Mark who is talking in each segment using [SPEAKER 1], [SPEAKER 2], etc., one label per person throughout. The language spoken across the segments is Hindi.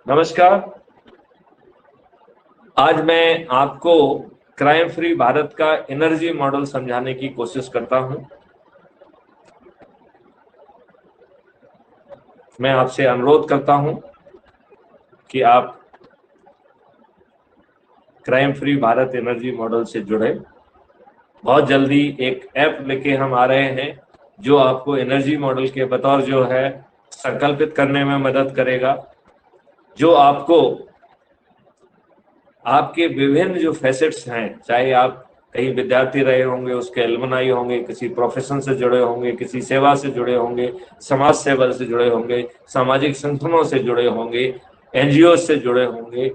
[SPEAKER 1] नमस्कार। आज मैं आपको क्राइम फ्री भारत का एनर्जी मॉडल समझाने की कोशिश करता हूं। मैं आपसे अनुरोध करता हूं कि आप crime free Bharat energy model से जुड़े। बहुत जल्दी एक ऐप लेके हम आ रहे हैं जो आपको एनर्जी मॉडल के बतौर जो है संकल्पित करने में मदद करेगा, जो आपको आपके विभिन्न जो फैसेट्स हैं, चाहे आप कहीं विद्यार्थी रहे होंगे, उसके एलुमनाई होंगे, किसी प्रोफेशन से जुड़े होंगे, किसी सेवा से जुड़े होंगे, समाज सेवा से जुड़े होंगे, सामाजिक संगठनों से जुड़े होंगे, एनजीओ से जुड़े होंगे,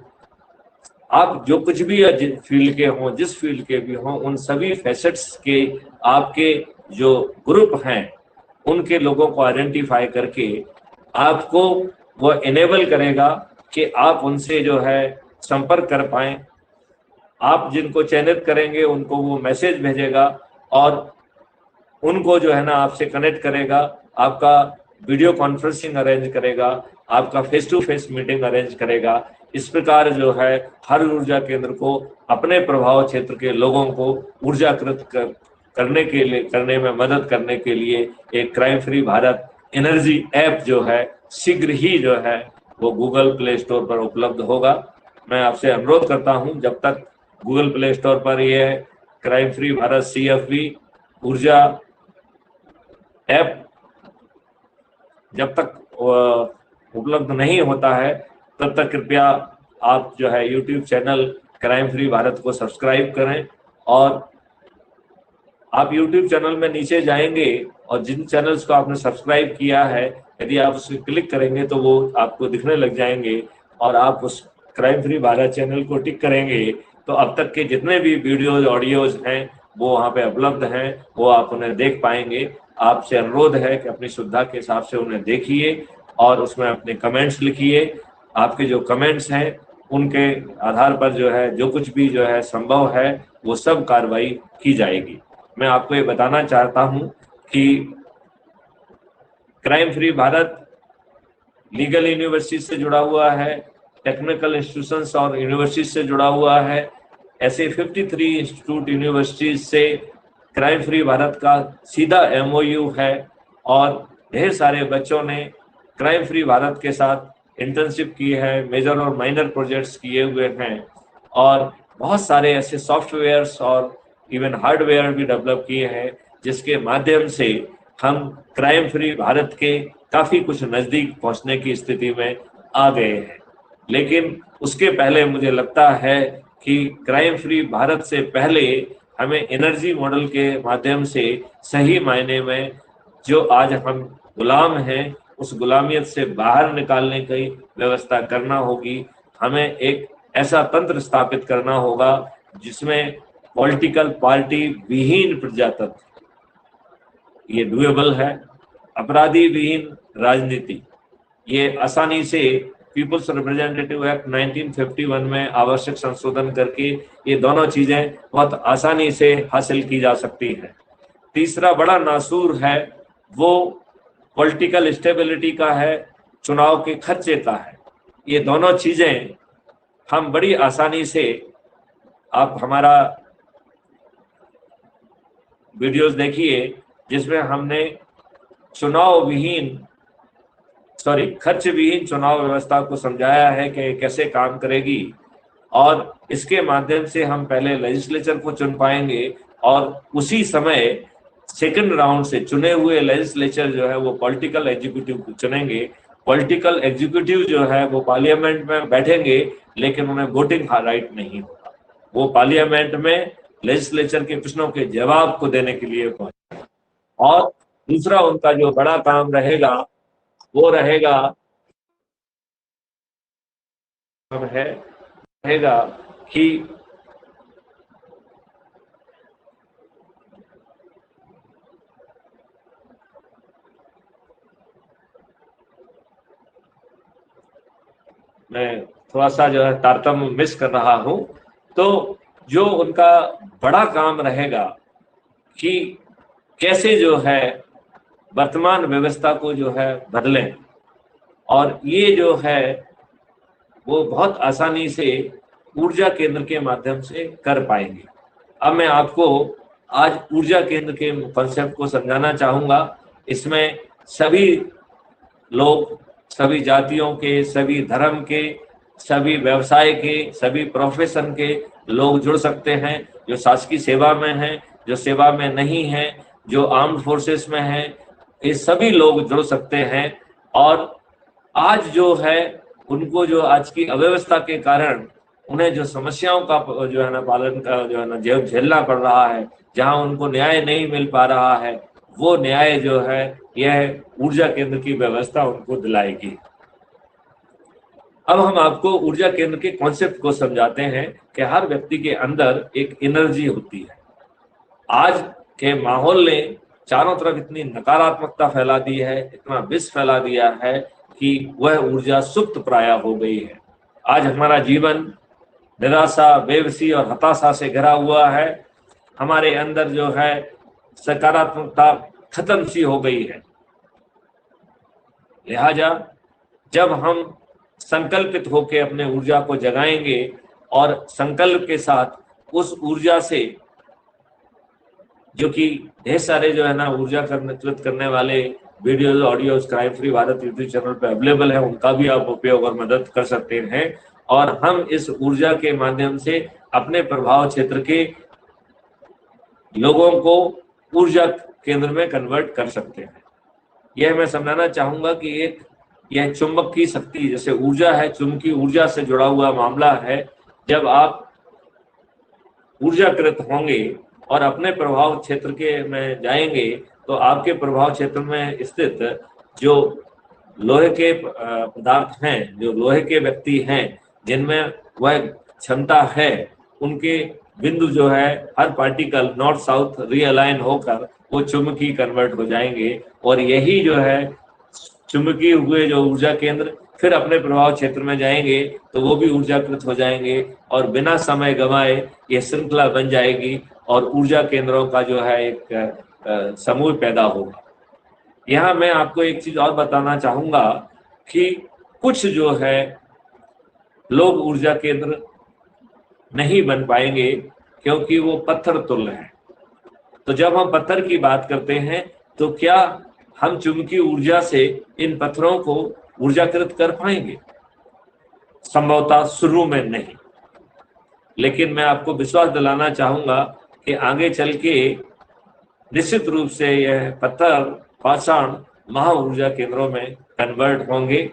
[SPEAKER 1] आप जो कुछ भी फील्ड के हों, जिस फील्ड के भी हों, उन सभी फैसेट्स के आपके जो ग्रुप हैं उनके लोगों को आइडेंटिफाई करके आपको वो इनेबल करेगा कि आप उनसे जो है संपर्क कर पाएं। आप जिनको चयनित करेंगे उनको वो मैसेज भेजेगा और उनको जो है ना आपसे कनेक्ट करेगा, आपका वीडियो कॉन्फ्रेंसिंग अरेंज करेगा, आपका face to face meeting arrange करेगा। इस प्रकार जो है हर ऊर्जा केंद्र को अपने प्रभाव क्षेत्र के लोगों को ऊर्जाकृत करने में मदद करने के लिए एक crime free Bharat energy app जो है शीघ्र ही जो है वो गूगल प्ले स्टोर पर उपलब्ध होगा। मैं आपसे अनुरोध करता हूं, जब तक गूगल प्ले स्टोर पर यह क्राइम फ्री भारत CFV ऊर्जा ऐप जब तक उपलब्ध नहीं होता है, तब तक कृपया आप जो है YouTube channel crime free Bharat को सब्सक्राइब करें। और आप YouTube चैनल में नीचे जाएंगे और जिन चैनल्स को आपने सब्सक्राइब किया है, यदि आप उस पर क्लिक करेंगे तो वो आपको दिखने लग जाएंगे और आप उस क्राइम फ्री भारत चैनल को टिक करेंगे तो अब तक के जितने भी वीडियोज ऑडियोज हैं वो वहाँ पे उपलब्ध हैं, वो आप उन्हें देख पाएंगे। आपसे अनुरोध है कि अपनी सुविधा के हिसाब से उन्हें देखिए और उसमें अपने कमेंट्स लिखिए। आपके जो कमेंट्स हैं उनके आधार पर जो है जो कुछ भी जो है संभव है वो सब कार्रवाई की जाएगी। मैं आपको ये बताना चाहता हूं कि crime free Bharat legal university से जुड़ा हुआ है, टेक्निकल इंस्टीट्यूशंस और यूनिवर्सिटी से जुड़ा हुआ है। ऐसे 53 इंस्टीट्यूट यूनिवर्सिटीज से क्राइम फ्री भारत का सीधा MOU है और ढेर सारे बच्चों ने क्राइम फ्री भारत के साथ इंटर्नशिप की है, मेजर और माइनर प्रोजेक्ट्स किए हुए हैं और बहुत सारे ऐसे सॉफ्टवेयर्स और इवन हार्डवेयर भी डेवलप किए हैं जिसके माध्यम से हम क्राइम फ्री भारत के काफी कुछ नजदीक पहुंचने की स्थिति में आ गए हैं। लेकिन उसके पहले मुझे लगता है कि क्राइम फ्री भारत से पहले हमें एनर्जी मॉडल के माध्यम से सही मायने में जो आज हम गुलाम हैं उस गुलामियत से बाहर निकालने की व्यवस्था करना होगी। हमें एक ऐसा तंत्र स्थापित करना होगा जिसमें पॉलिटिकल पार्टी विहीन प्रजातंत्र, ये डुएबल है। अपराधी विहीन राजनीति, ये आसानी से पीपुल्स रिप्रेजेंटेटिव एक्ट 1951 में आवश्यक संशोधन करके ये दोनों चीजें बहुत आसानी से हासिल की जा सकती हैं। तीसरा बड़ा नासूर है वो पॉलिटिकल स्टेबिलिटी का है, चुनाव के खर्चे का है। ये दोनों चीजें हम बड़ी आसानी से, आप हमारा वीडियोस देखिए जिसमें हमने खर्च विहीन चुनाव व्यवस्था को समझाया है कि कैसे काम करेगी और इसके माध्यम से हम पहले लेजिस्लेचर को चुन पाएंगे और उसी समय सेकंड राउंड से चुने हुए लेजिस्लेचर जो है वो पॉलिटिकल एग्जीक्यूटिव को चुनेंगे। पॉलिटिकल एग्जीक्यूटिव जो है वो पार्लियामेंट में बैठेंगे लेकिन उन्हें वोटिंग राइट नहीं होगा। वो पार्लियामेंट में लेजिस्लेचर के प्रश्नों के जवाब को देने के लिए पहुंचे। और दूसरा उनका जो बड़ा काम रहेगा वो रहेगा कि मैं थोड़ा सा जो है तारतम्य मिस कर रहा हूं। तो जो उनका बड़ा काम रहेगा कि कैसे जो है वर्तमान व्यवस्था को जो है बदलें और ये जो है वो बहुत आसानी से ऊर्जा केंद्र के माध्यम से कर पाएंगे। अब मैं आपको आज ऊर्जा केंद्र के कॉन्सेप्ट को समझाना चाहूँगा। इसमें सभी लोग, सभी जातियों के, सभी धर्म के, सभी व्यवसाय के, सभी प्रोफेशन के लोग जुड़ सकते हैं। जो शासकीय सेवा में हैं, जो सेवा में नहीं हैं, जो आर्म्ड फोर्सेस में हैं, ये सभी लोग जुड़ सकते हैं। और आज जो है उनको जो आज की अव्यवस्था के कारण उन्हें जो समस्याओं का जो है ना पालन का जो है ना झेलना पड़ रहा है, जहां उनको न्याय नहीं मिल पा रहा है, वो न्याय जो है यह ऊर्जा केंद्र की व्यवस्था उनको दिलाएगी। अब हम आपको ऊर्जा केंद्र के कॉन्सेप्ट को समझाते हैं कि हर व्यक्ति के अंदर एक एनर्जी होती है। आज के माहौल ने चारों तरफ इतनी नकारात्मकता फैला दी है, इतना विष फैला दिया है कि वह ऊर्जा सुप्त प्राय हो गई है। आज हमारा जीवन निराशा, बेबसी और हताशा से घिरा हुआ है। हमारे अंदर जो है सकारात्मकता खत्म सी हो गई है। लिहाजा जब हम संकल्पित होकर अपने ऊर्जा को जगाएंगे और संकल्प के साथ उस ऊर्जा से, जो कि ढेर सारे जो है ना ऊर्जा करने वाले videos, audios crime free Bharat YouTube channel पे अवेलेबल है, उनका भी आप उपयोग और मदद कर सकते हैं। और हम इस ऊर्जा के माध्यम से अपने प्रभाव क्षेत्र के लोगों को ऊर्जा केंद्र में कन्वर्ट कर सकते हैं। यह मैं समझाना चाहूंगा कि एक यह चुंबक की शक्ति, जैसे ऊर्जा है, चुंबकीय ऊर्जा से जुड़ा हुआ मामला है। जब आप ऊर्जाकृत होंगे और अपने प्रभाव क्षेत्र के में जाएंगे तो आपके प्रभाव क्षेत्र में स्थित जो लोहे के पदार्थ हैं, जो लोहे के व्यक्ति हैं, जिनमें वह क्षमता है, उनके बिंदु जो है हर पार्टिकल नॉर्थ साउथ रीअलाइन होकर वो चुंबकीय कन्वर्ट हो जाएंगे। और यही जो है चुंबकीय हुए जो ऊर्जा केंद्र फिर अपने प्रभाव क्षेत्र में जाएंगे तो वो भी ऊर्जाकृत हो जाएंगे और बिना समय गंवाए ये श्रृंखला बन जाएगी और ऊर्जा केंद्रों का जो है एक समूह पैदा होगा। यहाँ मैं आपको एक चीज और बताना चाहूंगा कि कुछ जो है लोग ऊर्जा केंद्र नहीं बन पाएंगे क्योंकि वो पत्थर तुल्य है। तो जब हम पत्थर की बात करते हैं तो क्या हम चुंबकीय ऊर्जा से इन पत्थरों को ऊर्जाकृत कर पाएंगे? संभवतः शुरू में नहीं, लेकिन मैं आपको विश्वास दिलाना चाहूंगा कि आगे चल के निश्चित रूप से यह पत्थर पाषाण महा ऊर्जा केंद्रों में कन्वर्ट होंगे।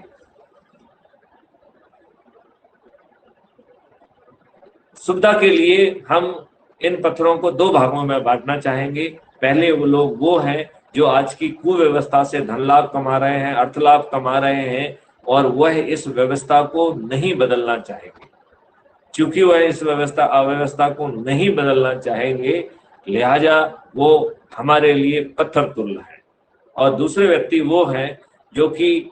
[SPEAKER 1] सुविधा के लिए हम इन पत्थरों को दो भागों में बांटना चाहेंगे। पहले वो लोग वो हैं जो आज की कुव्यवस्था से धन लाभ कमा रहे हैं, अर्थ लाभ कमा रहे हैं और वह इस व्यवस्था को नहीं बदलना चाहेंगे। क्योंकि वह इस अव्यवस्था को नहीं बदलना चाहेंगे, लिहाजा वो हमारे लिए पत्थर तुल्य है। और दूसरे व्यक्ति वो हैं जो कि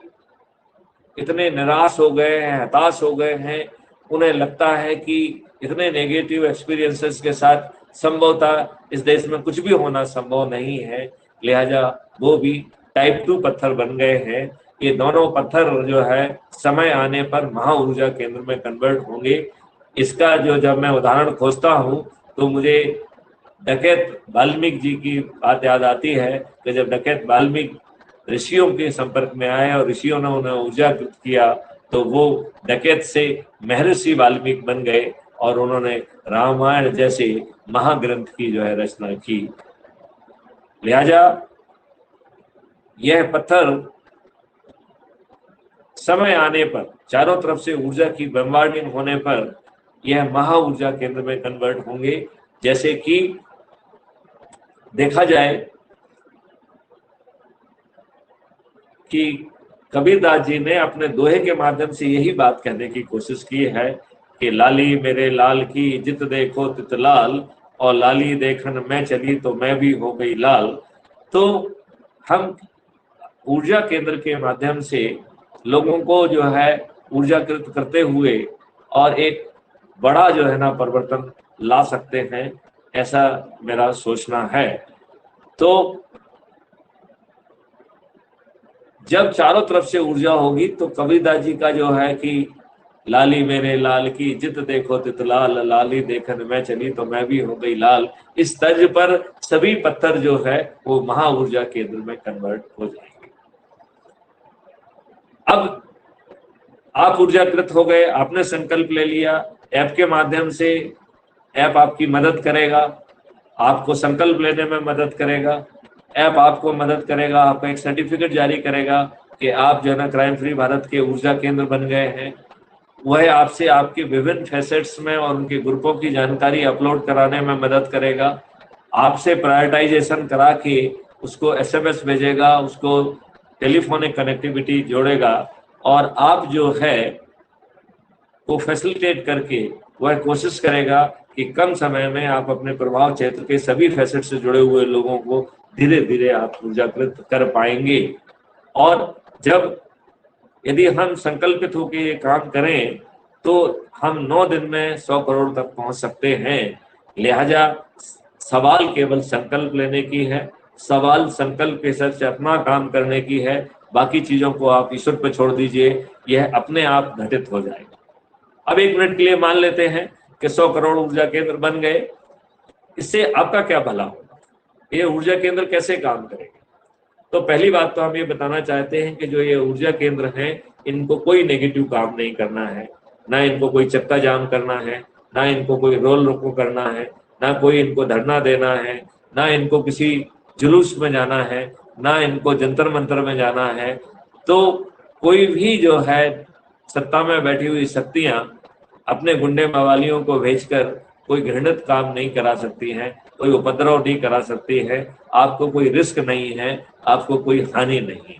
[SPEAKER 1] इतने निराश हो गए हैं, हताश हो गए हैं, उन्हें लगता है कि इतने नेगेटिव एक्सपीरियंसेस के साथ संभवतः इस देश में कुछ भी होना संभव नहीं है, लिहाजा वो भी टाइप 2 पत्थर बन गए हैं। ये दोनों पत्थर जो है समय आने पर महा ऊर्जा केंद्र में कन्वर्ट होंगे। इसका जो जब मैं उदाहरण खोजता हूँ तो मुझे डकैत वाल्मीकि जी की बात याद आती है कि जब डकैत वाल्मीकि ऋषियों के संपर्क में आए और ऋषियों ने उन्हें ऊर्जाकृत किया तो वो डकैत से महर्षि वाल्मीकि बन गए और उन्होंने रामायण जैसे महाग्रंथ की जो है रचना की। लिहाजा यह पत्थर समय आने पर, चारों तरफ से ऊर्जा की बम्बार्डिंग होने पर यह महा ऊर्जा केंद्र में कन्वर्ट होंगे। जैसे कि देखा जाए कि कबीरदास जी ने अपने दोहे के माध्यम से यही बात कहने की कोशिश की है कि लाली मेरे लाल की जित देखो तित लाल, और लाली देखन मैं चली तो मैं भी हो गई लाल। तो हम ऊर्जा केंद्र के माध्यम से लोगों को जो है ऊर्जाकृत करते हुए और एक बड़ा जो है ना परिवर्तन ला सकते हैं, ऐसा मेरा सोचना है। तो जब चारों तरफ से ऊर्जा होगी तो कबीरदास जी का जो है कि लाली मेरे लाल की जित देखो तित लाल, लाली देखन मैं चली तो मैं भी हो गई लाल। इस तर्ज पर सभी पत्थर जो है वो महा ऊर्जा केंद्र में कन्वर्ट हो जाएंगे। अब आप ऊर्जाकृत हो गए, आपने संकल्प ले लिया, ऐप के माध्यम से ऐप आपकी मदद करेगा, आपको संकल्प लेने में मदद करेगा, ऐप आपको मदद करेगा, आपको एक सर्टिफिकेट जारी करेगा कि आप जो है ना क्राइम फ्री भारत के ऊर्जा केंद्र बन गए हैं। वह आपसे आपके विभिन्न फैसेट्स में और उनके ग्रुपों की जानकारी अपलोड कराने में मदद करेगा, आपसे प्रायोरिटाइजेशन करा के उसको एसएमएस भेजेगा, उसको टेलीफोनिक कनेक्टिविटी जोड़ेगा, और आप जो है वो फैसिलिटेट करके वह कोशिश करेगा कि कम समय में आप अपने प्रभाव क्षेत्र के सभी फैसेट से जुड़े हुए लोगों को धीरे धीरे आप ऊर्जाकृत कर पाएंगे। और जब यदि हम संकल्पित होकर ये काम करें तो हम 9 दिन में 100 करोड़ तक पहुंच सकते हैं। लिहाजा सवाल केवल संकल्प लेने की है, सवाल संकल्प के हिसाब से अपना काम करने की है, बाकी चीजों को आप ईश्वर पर छोड़ दीजिए, यह अपने आप घटित हो जाएगा। अब 1 मिनट के लिए मान लेते हैं कि 100 करोड़ ऊर्जा केंद्र बन गए, इससे आपका क्या भला होगा, ये ऊर्जा केंद्र कैसे काम करेंगे? तो पहली बात तो हम ये बताना चाहते हैं कि जो ये ऊर्जा केंद्र हैं इनको कोई नेगेटिव काम नहीं करना है, ना इनको कोई चक्का जाम करना है, ना इनको कोई रोल रोको करना है, ना कोई इनको धरना देना है, ना इनको किसी जुलूस में जाना है, ना इनको जंतर मंतर में जाना है। तो कोई भी जो है सत्ता में बैठी हुई शक्तियां अपने गुंडे मवालियों को भेजकर कोई घृणित काम नहीं करा सकती हैं, कोई उपद्रव नहीं करा सकती है, आपको कोई रिस्क नहीं है, आपको कोई हानि नहीं है।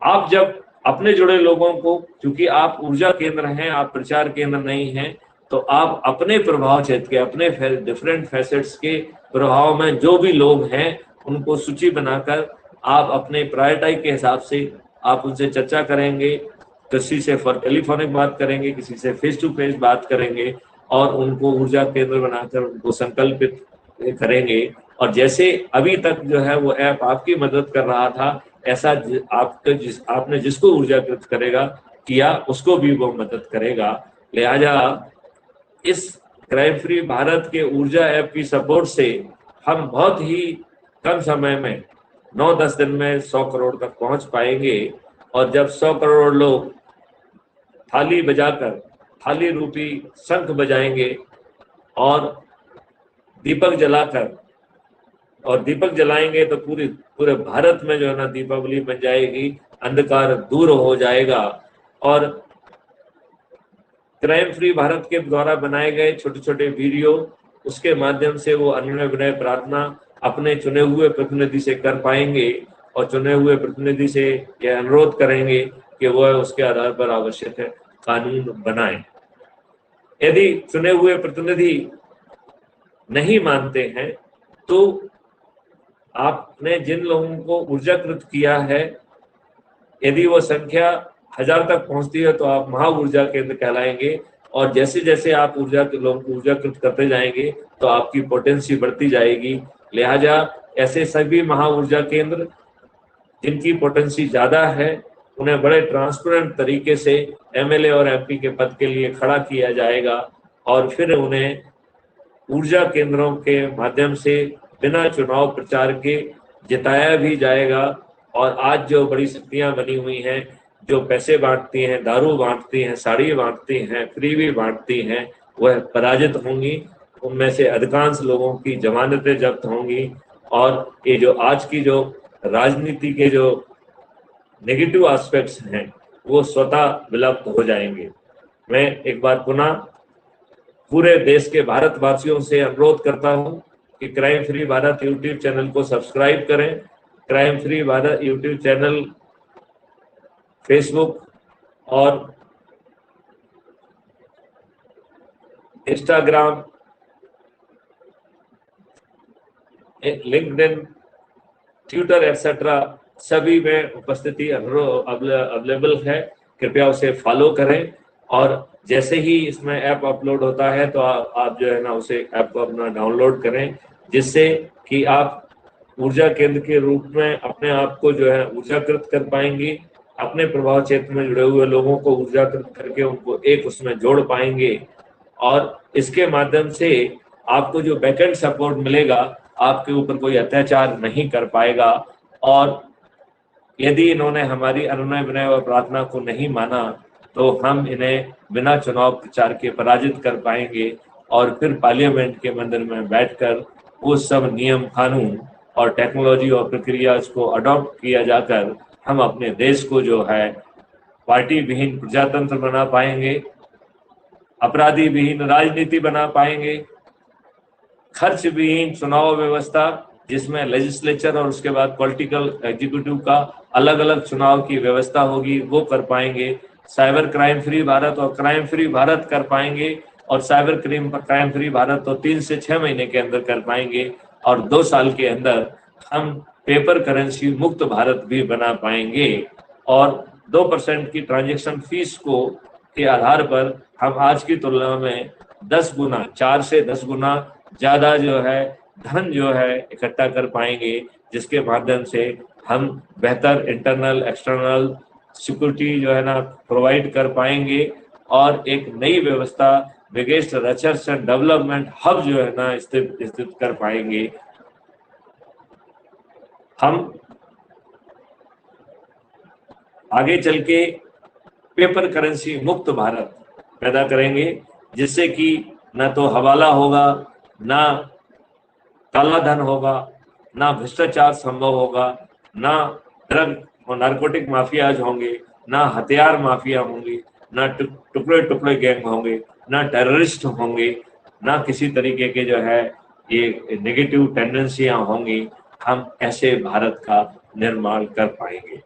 [SPEAKER 1] आप जब अपने जुड़े लोगों को, क्योंकि आप ऊर्जा केंद्र हैं, आप प्रचार केंद्र नहीं हैं, तो आप अपने प्रभाव क्षेत्र के, अपने डिफरेंट फैसेट्स के प्रभाव में जो भी लोग हैं उनको सूची बनाकर आप अपने प्रायोरिटी के हिसाब से आप उनसे चर्चा करेंगे, किसी से टेलीफोनिक बात करेंगे, किसी से फेस टू फेस बात करेंगे, और उनको ऊर्जा केंद्र बनाकर उनको संकल्पित करेंगे। और जैसे अभी तक जो है वो ऐप आपकी मदद कर रहा था, ऐसा आपने जिसको ऊर्जाकृत करेगा किया उसको भी वो मदद करेगा। लिहाजा इस क्राइम फ्री भारत के ऊर्जा ऐप की सपोर्ट से हम बहुत ही कम समय में 9-10 दिन में 100 करोड़ तक पहुंच पाएंगे। और जब 100 करोड़ लोग थाली बजाकर, थाली रूपी शंख बजाएंगे और दीपक जलाकर, और दीपक जलाएंगे तो पूरे भारत में जो है ना दीपावली बन जाएगी, अंधकार दूर हो जाएगा। और क्राइम फ्री भारत के द्वारा बनाए गए छोटे छोटे वीडियो, उसके माध्यम से वो अनुनय विनय प्रार्थना अपने चुने हुए प्रतिनिधि से कर पाएंगे, और चुने हुए प्रतिनिधि से यह अनुरोध करेंगे कि वह उसके आधार पर आवश्यक है कानून बनाए। यदि चुने हुए प्रतिनिधि नहीं मानते हैं तो आपने जिन लोगों को ऊर्जाकृत किया है, यदि वो संख्या 1000 तक पहुंचती है तो आप महा ऊर्जा केंद्र कहलाएंगे। और जैसे जैसे आप लोगों को ऊर्जाकृत करते जाएंगे तो आपकी पोटेंसी बढ़ती जाएगी। लिहाजा ऐसे सभी महा ऊर्जा केंद्र जिनकी पोटेंसी ज्यादा है उन्हें बड़े ट्रांसपेरेंट तरीके से एमएलए और एमपी के पद के लिए खड़ा किया जाएगा, और फिर उन्हें ऊर्जा केंद्रों के माध्यम से बिना चुनाव प्रचार के जिताया भी जाएगा। और आज जो बड़ी शक्तियां बनी हुई हैं, जो पैसे बांटती हैं, दारू बांटती हैं, साड़ी बांटती हैं, फ्री भी बांटती हैं, वह पराजित होंगी। उनमें से अधिकांश लोगों की जमानतें जब्त होंगी, और ये जो आज की जो राजनीति के जो नेगेटिव एस्पेक्ट्स हैं वो स्वतः विलुप्त हो जाएंगे। मैं एक बार पुनः पूरे देश के भारतवासियों से अनुरोध करता हूं कि crime free Bharat YouTube channel को सब्सक्राइब करें। Crime free Bharat YouTube channel Facebook और इंस्टाग्राम, लिंक्डइन, ट्विटर एक्सेट्रा सभी में उपस्थिति अवेलेबल है। कृपया उसे फॉलो करें, और जैसे ही इसमें ऐप अपलोड होता है तो आप जो है ना उसे ऐप को अपना डाउनलोड करें, जिससे कि आप ऊर्जा केंद्र के रूप में अपने आप को जो है ऊर्जाकृत कर पाएंगे। अपने प्रभाव क्षेत्र में जुड़े हुए लोगों को ऊर्जाकृत करके उनको एक उसमें जोड़ पाएंगे। और इसके माध्यम से आपको जो बैकएंड सपोर्ट मिलेगा, आपके ऊपर कोई अत्याचार नहीं कर पाएगा। और यदि इन्होंने हमारी अनुनय विनय और प्रार्थना को नहीं माना तो हम इन्हें बिना चुनाव प्रचार के पराजित कर पाएंगे और फिर पार्लियामेंट के मंदिर में बैठकर वो सब नियम कानून और टेक्नोलॉजी और प्रक्रिया को अडॉप्ट किया जाकर हम अपने देश को जो है पार्टी विहीन प्रजातंत्र बना पाएंगे, अपराधी विहीन राजनीति बना पाएंगे, खर्च विहीन चुनाव व्यवस्था जिसमें लेजिस्लेचर और उसके बाद पॉलिटिकल एग्जीक्यूटिव का अलग अलग चुनाव की व्यवस्था होगी, वो कर पाएंगे। साइबर क्राइम फ्री भारत और क्राइम फ्री भारत कर पाएंगे। और साइबर क्राइम फ्री भारत तो 3 से 6 महीने के अंदर कर पाएंगे। और 2 साल के अंदर हम पेपर करेंसी मुक्त भारत भी बना पाएंगे। और 2% की ट्रांजैक्शन फीस को के आधार पर हम आज की तुलना में 10 गुना, 4 से 10 गुना ज्यादा जो है धन जो है इकट्ठा कर पाएंगे, जिसके माध्यम से हम बेहतर इंटरनल एक्सटर्नल सिक्योरिटी जो है ना प्रोवाइड कर पाएंगे। और एक नई व्यवस्था biggest research and development hub जो है ना स्थित कर पाएंगे। हम आगे चल के पेपर करेंसी मुक्त भारत पैदा करेंगे, जिससे कि ना तो हवाला होगा, ना काला धन होगा, ना भ्रष्टाचार संभव होगा, ना ड्रग और नारकोटिक माफियाज होंगे, ना हथियार माफिया होंगे, ना टुकड़े टुकड़े गैंग होंगे, ना टेररिस्ट होंगे, ना किसी तरीके के जो है ये नेगेटिव टेंडेंसियां होंगी। हम ऐसे भारत का निर्माण कर पाएंगे।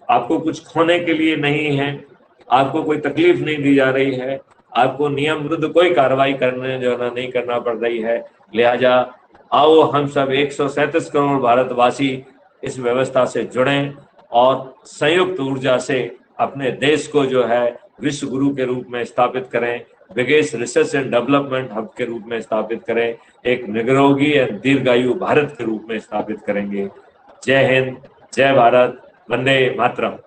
[SPEAKER 1] आपको कुछ खोने के लिए नहीं है, आपको कोई तकलीफ नहीं दी जा रही है, आपको नियम विरुद्ध कोई कार्रवाई करने जो है नहीं करना पड़ रही है। लिहाजा आओ हम सब 137 करोड़ भारतवासी इस व्यवस्था से जुड़ें और संयुक्त ऊर्जा से अपने देश को जो है विश्व गुरु के रूप में स्थापित करें, biggest research and development hub के रूप में स्थापित करें, एक निरोगी एवं दीर्घायु भारत के रूप में स्थापित करेंगे। जय हिंद, जय भारत, वंदे मातरम।